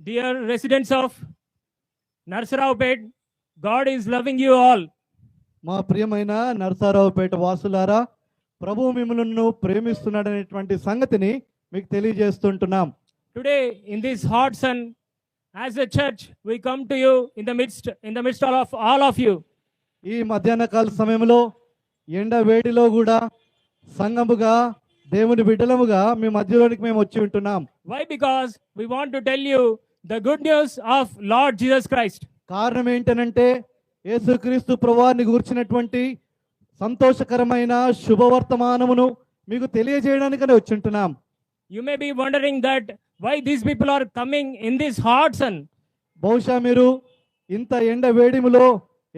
Dear residents of Narsaraopet, God is loving you all. మా ప్రియమైన నరసారావుపేట వాసులారా, ప్రభువు మిమ్మల్ని ప్రేమిస్తున్నాడనేటువంటి సంగతిని మీకు తెలియజేస్తుంటున్నాం. Today, in this hot sun, as a church, we come to you in the midst of all of you. ఈ మధ్యాహ్న కాల సమయంలో ఎండ వేడిలో కూడా సంఘముగా దేవుని బిడ్డలముగా మీ మధ్యలోనికి మేము వచ్చి ఉంటున్నాం. Why? Because we want to tell you the good news of Lord Jesus Christ. కారణం ఏంటనంటే యేసుక్రీస్తు ప్రభువారిని గురించినటువంటి సంతోషకరమైన శుభవర్తమానమును మీకు తెలియజేయడానికనే వచ్చి ఉంటున్నాం. You may be wondering that why these people are coming in this hot sun. బహుశా మీరు ఇంత ఎండ వేడిములో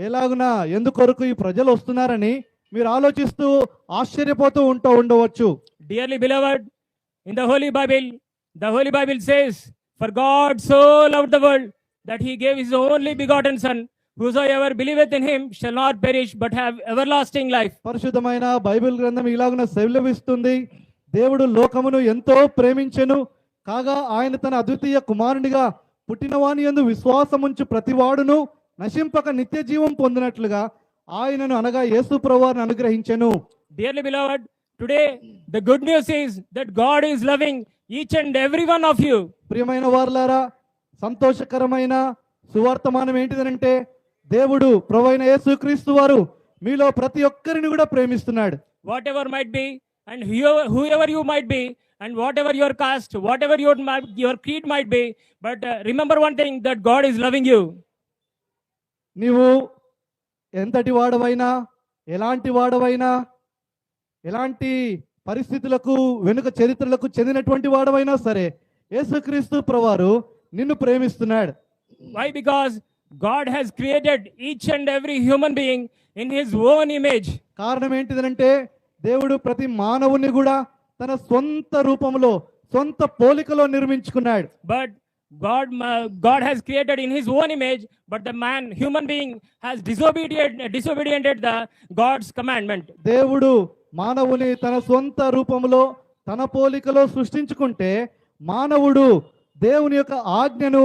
ఎలాగునా ఎందుకొరకు ఈ ప్రజలు వస్తున్నారని మీరు ఆలోచిస్తూ ఆశ్చర్యపోతూ ఉండవచ్చు. Dearly beloved, in the Holy Bible says, for God so loved the world that he gave his only begotten son, whosoever believeth in him shall not perish but have everlasting life. పరిశుద్ధమైన Bible గ్రంథం ఇలాగున సెలవిస్తుంది, దేవుడు లోకమును ఎంతో ప్రేమించెను కాగా ఆయన తన అద్వితీయ కుమారునిగా పుట్టినవాని యందు విశ్వాసముంచు ప్రతివాడును నశింపక నిత్య జీవం పొందినట్లుగా ఆయనను అనగా యేసు ప్రభువారిని అనుగ్రహించెను. Dearly beloved, today the good news is that God is loving each and every one of you. ప్రియమైన వారలారా, సంతోషకరమైన సువర్తమానం ఏంటిదనంటే దేవుడు ప్రభువైన యేసుక్రీస్తు వారు మీలో ప్రతి ఒక్కరిని కూడా ప్రేమిస్తున్నాడు. Whatever might be and whoever you might be and whatever your caste, whatever your creed might be, but remember one thing, that God is loving you. నీవు ఎంతటి వాడవైనా, ఎలాంటి వాడవైనా, ఎలాంటి పరిస్థితులకు వెనుక చరిత్రలకు చెందినటువంటి వాడవైనా సరే యేసుక్రీస్తు ప్రభువారు నిన్ను ప్రేమిస్తున్నాడు. Why? Because God has created each and every human being in his own image. కారణం ఏంటిదనంటే దేవుడు ప్రతి మానవుని కూడా తన సొంత రూపంలో సొంత పోలికలో నిర్మించుకున్నాడు. But God has created in his own image, but the human being has disobedient the God's commandment. దేవుడు మానవుని తన సొంత రూపంలో తన పోలికలో సృష్టించుకుంటే మానవుడు దేవుని యొక్క ఆజ్ఞను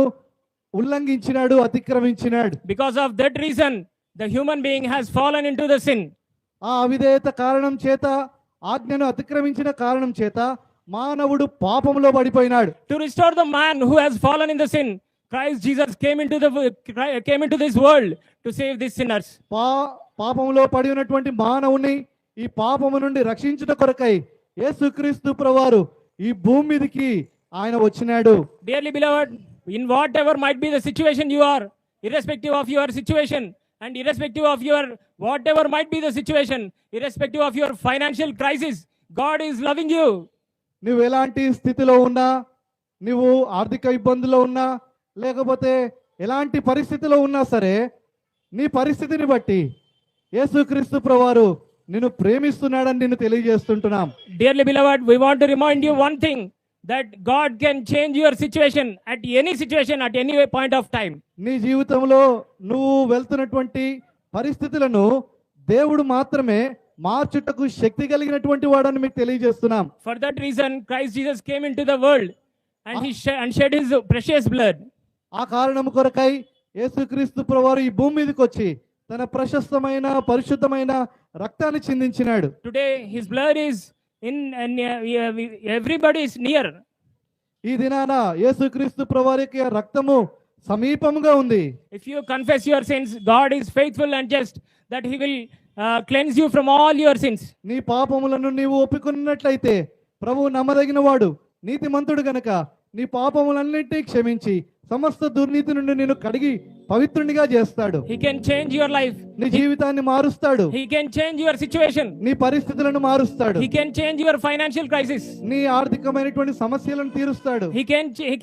ఉల్లంఘించినాడు, అతిక్రమించినాడు. Because of that reason, the human being has fallen into the sin. ఆ అవిధేయత కారణం చేత, ఆజ్ఞను అతిక్రమించిన కారణం చేత మానవుడు పాపంలో పడిపోయినాడు. To restore the man who has fallen in the sin, Christ Jesus came into this world to save these sinners. పాపంలో పడి ఉన్నటువంటి మానవుని ఈ పాపము నుండి రక్షించుట కొరకై యేసుక్రీస్తు ప్రభువారు ఈ భూమి మీదకి ఆయన వచ్చినాడు. Dearly beloved, in whatever might be the situation you are, irrespective of your situation and irrespective of your whatever might be the situation, irrespective of your financial crisis, God is loving you. నువ్వు ఎలాంటి స్థితిలో ఉన్నా, నువ్వు ఆర్థిక ఇబ్బందుల్లో ఉన్నా, లేకపోతే ఎలాంటి పరిస్థితిలో ఉన్నా సరే నీ పరిస్థితిని బట్టి యేసుక్రీస్తు ప్రభువారు నిన్ను ప్రేమిస్తున్నాడని నిన్ను తెలియజేస్తుంటున్నాం. Dearly beloved, we want to remind you one thing, that God can change your situation at any point of time. నీ జీవితంలో నువ్వు వెళ్తున్నటువంటి పరిస్థితులను దేవుడు మాత్రమే మార్చుటకు శక్తి కలిగినటువంటి వాడని మీకు తెలియజేస్తున్నాం. For that reason, Christ Jesus came into the world and he shed his precious blood. ఆ కారణము కొరకై యేసుక్రీస్తు ప్రభువారు ఈ భూమి మీదకి వచ్చి తన ప్రశస్తమైన పరిశుద్ధమైన రక్తాన్ని చిందించినాడు. Today his blood is in everybody is near. ఈ దినాన యేసుక్రీస్తు ప్రభువారికి రక్తము సమీపముగా ఉంది. If you confess your sins, God is faithful and just that he will cleanse you from all your sins. నీ పాపములను నీవు ఒప్పుకున్నట్లయితే ప్రభువు నమ్మదగిన వాడు, నీతిమంతుడు గనక నీ పాపములన్నింటినీ క్షమించి సమస్త దుర్నీతి నుండి నిన్ను కడిగి పవిత్రునిగా చేస్తాడు. He can change your life. నీ జీవితాన్ని మారుస్తాడు. He can change your situation. నీ పరిస్థితులను మారుస్తాడు. He can change your financial crisis. నీ ఆర్థికమైనటువంటి సమస్యలను తీరుస్తాడు. He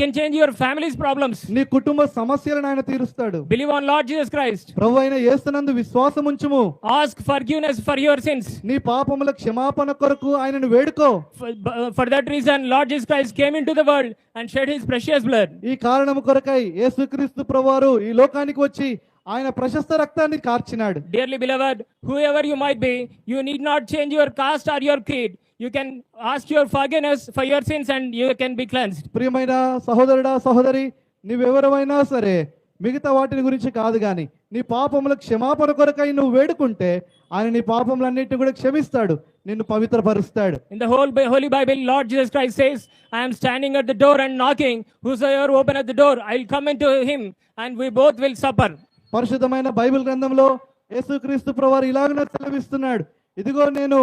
can change your family's problems. నీ కుటుంబ సమస్యలను ఆయన తీరుస్తాడు. Believe on Lord Jesus Christ. ప్రభువైన యేసునందు విశ్వాసం ఉంచుము. Ask forgiveness for your sins. నీ పాపముల క్షమాపణ కొరకు ఆయనను వేడుకో. For that reason, Lord Jesus Christ came into the world and shed his precious blood. ఈ కారణము కొరకై యేసుక్రీస్తు ప్రభువారు ఈ లోకానికి వచ్చి ఆయన ప్రశస్త రక్తాన్ని కార్చినాడు. Dearly beloved, whoever you might be, you need not change your caste or your creed. You can ask your forgiveness for your sins and you can be cleansed. ప్రియమైన సహోదరుడా, సహోదరి, నీవెవరమైనా సరే మిగతా వాటిని గురించి కాదు కానీ నీ పాపముల క్షమాపణ కొరకై నువ్వు వేడుకుంటే ఆయన నీ పాపములన్నిటిని కూడా క్షమిస్తాడు, నిన్ను పవిత్రపరుస్తాడు. In the Holy Bible, Lord Jesus Christ says, I am standing at the door and knocking. Whosoever open at the door, I will come into him and we both will supper. పరిశుద్ధమైన Bible గ్రంథంలో యేసుక్రీస్తు ప్రభువారు ఇలాగనే సెలవిస్తున్నాడు, ఇదిగో నేను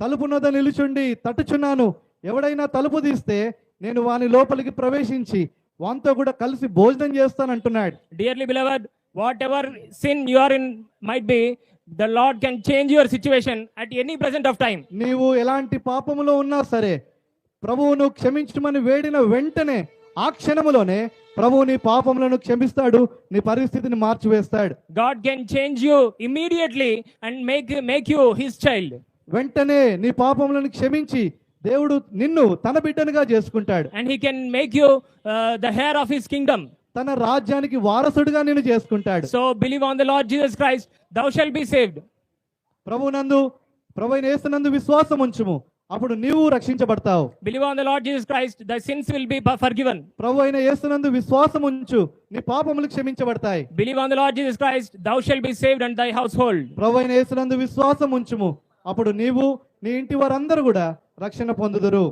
తలుపు నొద్ద నిలుచుండి తట్టుచున్నాను, ఎవడైనా తలుపు తీస్తే నేను వాని లోపలికి ప్రవేశించి వానితో కూడా కలిసి భోజనం చేస్తానంటున్నాడు. Dearly beloved, whatever sin you are in might be, the Lord can change your situation at any present of time. నీవు ఎలాంటి పాపములో ఉన్నా సరే ప్రభువును క్షమించమని వేడిన వెంటనే ఆ క్షణములోనే ప్రభువు నీ పాపములను క్షమిస్తాడు, నీ పరిస్థితిని మార్చివేస్తాడు. God can change you immediately and make you his child. వెంటనే నీ పాపములను క్షమించి దేవుడు నిన్ను తన బిడ్డనుగా చేసుకుంటాడు. And he can make you the heir of his kingdom. తన రాజ్యానికి వారసుడిగా నిన్ను చేసుకుంటాడు. So believe on the Lord Jesus Christ, thou shalt be saved. ప్రభువైన యేసునందు విశ్వాసం ఉంచుము, అప్పుడు నీవు రక్షించబడతావు. Believe on the Lord Jesus Christ, thy sins will be forgiven. ప్రభువైన యేసునందు విశ్వాసం ఉంచు, నీ పాపములు క్షమించబడతాయి. Believe on the Lord Jesus Christ, thou shalt be saved and thy household. ప్రభువైన యేసునందు విశ్వాసం ఉంచుము, అప్పుడు నీవు నీ ఇంటి వారందరూ కూడా రక్షణ పొందుదురు.